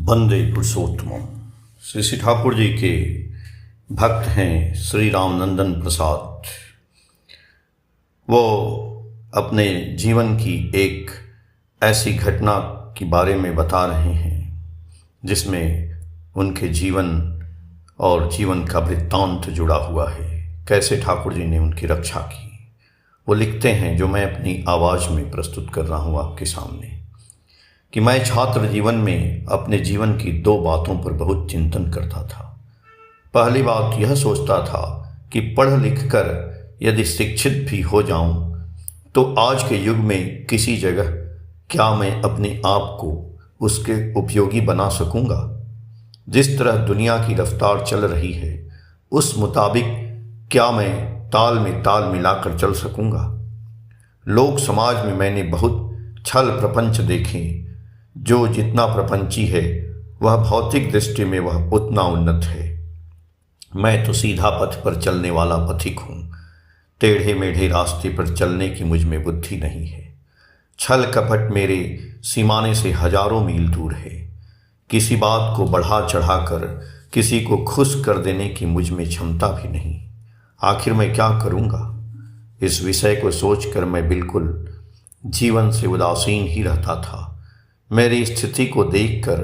वंदे पुरुषोत्तम। श्री श्री ठाकुर जी के भक्त हैं श्री रामनंदन प्रसाद। वो अपने जीवन की एक ऐसी घटना के बारे में बता रहे हैं जिसमें उनके जीवन और जीवन का वृत्तांत जुड़ा हुआ है, कैसे ठाकुर जी ने उनकी रक्षा की। वो लिखते हैं, जो मैं अपनी आवाज़ में प्रस्तुत कर रहा हूँ आपके सामने, कि मैं छात्र जीवन में अपने जीवन की दो बातों पर बहुत चिंतन करता था। पहली बात यह सोचता था कि पढ़ लिख कर यदि शिक्षित भी हो जाऊं तो आज के युग में किसी जगह क्या मैं अपने आप को उसके उपयोगी बना सकूंगा। जिस तरह दुनिया की रफ्तार चल रही है उस मुताबिक क्या मैं ताल में ताल मिलाकर चल सकूंगा। लोक समाज में मैंने बहुत छल प्रपंच देखे। जो जितना प्रपंची है वह भौतिक दृष्टि में वह उतना उन्नत है। मैं तो सीधा पथ पर चलने वाला पथिक हूँ। टेढ़े मेढ़े रास्ते पर चलने की मुझ में बुद्धि नहीं है। छल कपट मेरे सीमाने से हजारों मील दूर है। किसी बात को बढ़ा चढ़ाकर किसी को खुश कर देने की मुझ में क्षमता भी नहीं। आखिर मैं क्या करूँगा। इस विषय को सोचकर मैं बिल्कुल जीवन से उदासीन ही रहता था। मेरी स्थिति को देखकर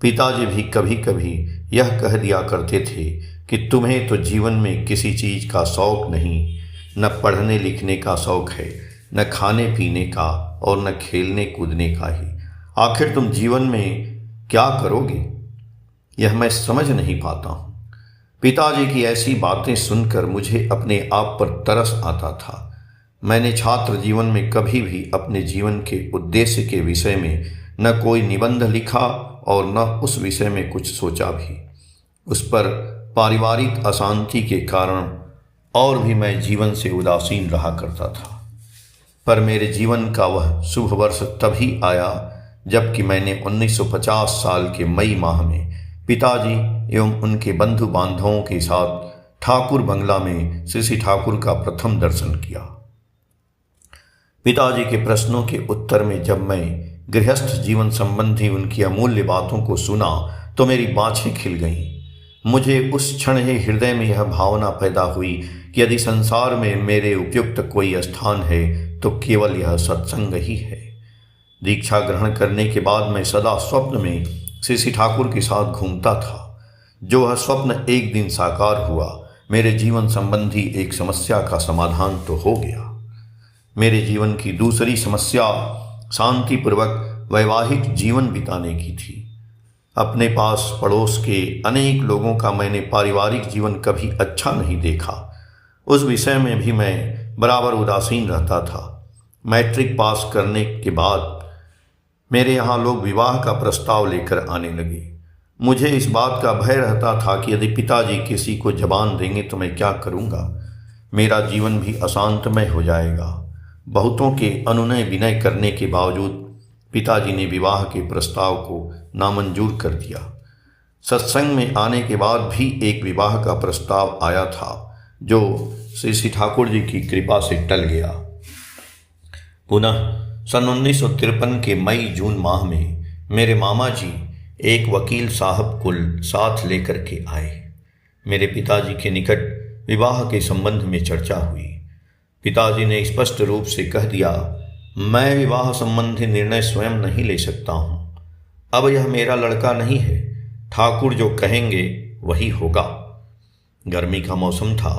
पिताजी भी कभी कभी यह कह दिया करते थे कि तुम्हें तो जीवन में किसी चीज़ का शौक़ नहीं, न पढ़ने लिखने का शौक़ है, न खाने पीने का और न खेलने कूदने का ही। आखिर तुम जीवन में क्या करोगे, यह मैं समझ नहीं पाता हूँ। पिताजी की ऐसी बातें सुनकर मुझे अपने आप पर तरस आता था। मैंने छात्र जीवन में कभी भी अपने जीवन के उद्देश्य के विषय में न कोई निबंध लिखा और न उस विषय में कुछ सोचा भी। उस पर पारिवारिक अशांति के कारण और भी मैं जीवन से उदासीन रहा करता था। पर मेरे जीवन का वह शुभ वर्ष तभी आया जबकि मैंने 1950 साल के मई माह में पिताजी एवं उनके बंधु बांधवों के साथ ठाकुर बंगला में श्री श्री ठाकुर का प्रथम दर्शन किया। पिताजी के प्रश्नों के उत्तर में जब मैं गृहस्थ जीवन संबंधी उनकी अमूल्य बातों को सुना तो मेरी बाँछें खिल गईं। मुझे उस क्षण ही हृदय में यह भावना पैदा हुई कि यदि संसार में मेरे उपयुक्त कोई स्थान है तो केवल यह सत्संग ही है। दीक्षा ग्रहण करने के बाद मैं सदा स्वप्न में श्री श्री ठाकुर के साथ घूमता था। जो वह स्वप्न एक दिन साकार हुआ, मेरे जीवन संबंधी एक समस्या का समाधान तो हो गया। मेरे जीवन की दूसरी समस्या शांतिपूर्वक वैवाहिक जीवन बिताने की थी। अपने पास पड़ोस के अनेक लोगों का मैंने पारिवारिक जीवन कभी अच्छा नहीं देखा। उस विषय में भी मैं बराबर उदासीन रहता था। मैट्रिक पास करने के बाद मेरे यहाँ लोग विवाह का प्रस्ताव लेकर आने लगे। मुझे इस बात का भय रहता था कि यदि पिताजी किसी को जबान देंगे तो मैं क्या करूँगा। मेरा जीवन भी अशांतमय हो जाएगा। बहुतों के अनुनय विनय करने के बावजूद पिताजी ने विवाह के प्रस्ताव को नामंजूर कर दिया। सत्संग में आने के बाद भी एक विवाह का प्रस्ताव आया था जो श्री श्री ठाकुर जी की कृपा से टल गया। पुनः सन 1953 के मई जून माह में मेरे मामा जी एक वकील साहब को साथ लेकर के आए। मेरे पिताजी के निकट विवाह के संबंध में चर्चा हुई। पिताजी ने स्पष्ट रूप से कह दिया, मैं विवाह संबंधी निर्णय स्वयं नहीं ले सकता हूँ। अब यह मेरा लड़का नहीं है। ठाकुर जो कहेंगे वही होगा। गर्मी का मौसम था।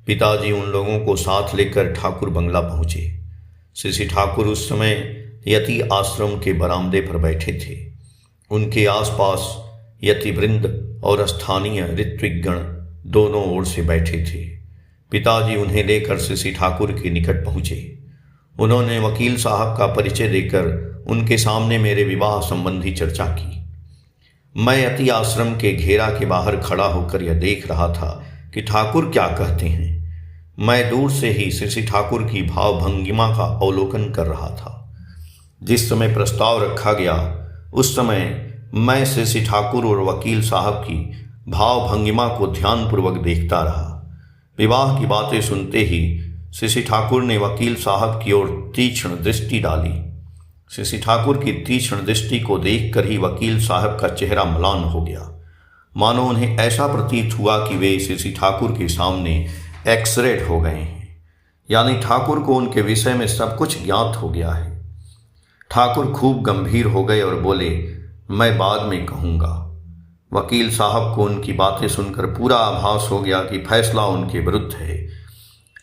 पिताजी उन लोगों को साथ लेकर ठाकुर बंगला पहुँचे। श्री श्री ठाकुर उस समय यति आश्रम के बरामदे पर बैठे थे। उनके आसपास यतिवृंद और स्थानीय ऋत्विकगण दोनों ओर से बैठे थे। पिताजी उन्हें लेकर श्री श्री ठाकुर के निकट पहुँचे। उन्होंने वकील साहब का परिचय देकर उनके सामने मेरे विवाह संबंधी चर्चा की। मैं यति आश्रम के घेरा के बाहर खड़ा होकर यह देख रहा था कि ठाकुर क्या कहते हैं। मैं दूर से ही श्री श्री ठाकुर की भाव भंगिमा का अवलोकन कर रहा था। जिस समय प्रस्ताव रखा गया उस समय मैं श्री श्री ठाकुर और वकील साहब की भाव भंगिमा को ध्यानपूर्वक देखता रहा। विवाह की बातें सुनते ही श्री श्री ठाकुर ने वकील साहब की ओर तीक्ष्ण दृष्टि डाली। शशि ठाकुर की तीक्ष्ण दृष्टि को देखकर ही वकील साहब का चेहरा म्लान हो गया, मानो उन्हें ऐसा प्रतीत हुआ कि वे शशि ठाकुर के सामने एक्सरेड हो गए हैं, यानी ठाकुर को उनके विषय में सब कुछ ज्ञात हो गया है। ठाकुर खूब गंभीर हो गए और बोले, मैं बाद में कहूँगा। वकील साहब को उनकी बातें सुनकर पूरा आभास हो गया कि फैसला उनके विरुद्ध है।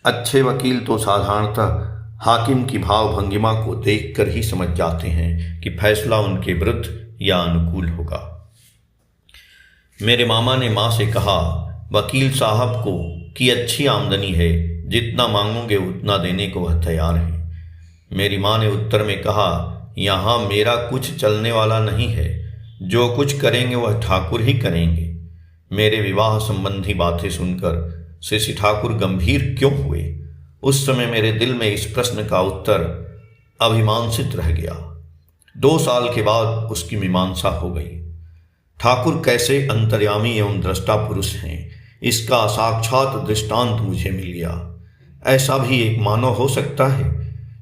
अच्छे वकील तो साधारणतः हाकिम की भाव भंगिमा को देखकर ही समझ जाते हैं कि फैसला उनके विरुद्ध या अनुकूल होगा। मेरे मामा ने माँ से कहा, वकील साहब को की अच्छी आमदनी है, जितना मांगोगे उतना देने को वह तैयार है। मेरी माँ ने उत्तर में कहा, यहाँ मेरा कुछ चलने वाला नहीं है, जो कुछ करेंगे वह ठाकुर ही करेंगे। मेरे विवाह संबंधी बातें सुनकर शशि ठाकुर गंभीर क्यों हुए, उस समय मेरे दिल में इस प्रश्न का उत्तर अभिमानसित रह गया। 2 साल के बाद उसकी मीमांसा हो गई। ठाकुर कैसे अंतर्यामी एवं दृष्टा पुरुष हैं, इसका साक्षात दृष्टांत मुझे मिल गया। ऐसा भी एक मानव हो सकता है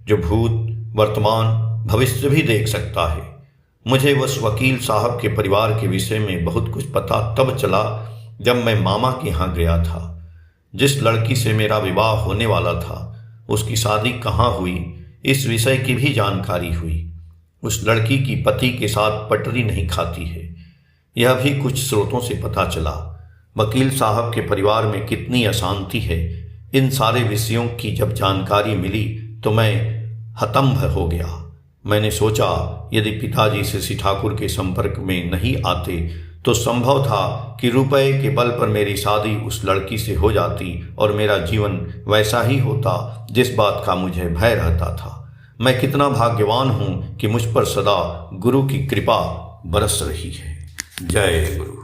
जो भूत, वर्तमान, भविष्य भी देख सकता है। मुझे उस वकील साहब के परिवार के विषय में बहुत कुछ पता तब चला जब मैं मामा के यहाँ गया था। जिस लड़की से मेरा विवाह होने वाला था उसकी शादी कहाँ हुई, इस विषय की भी जानकारी हुई। उस लड़की की पति के साथ पटरी नहीं खाती है, यह भी कुछ स्रोतों से पता चला। वकील साहब के परिवार में कितनी अशांति है, इन सारे विषयों की जब जानकारी मिली तो मैं हतंभ हो गया। मैंने सोचा यदि पिताजी शशि ठाकुर के संपर्क में नहीं आते तो संभव था कि रुपए के बल पर मेरी शादी उस लड़की से हो जाती और मेरा जीवन वैसा ही होता जिस बात का मुझे भय रहता था। मैं कितना भाग्यवान हूँ कि मुझ पर सदा गुरु की कृपा बरस रही है। जय गुरु।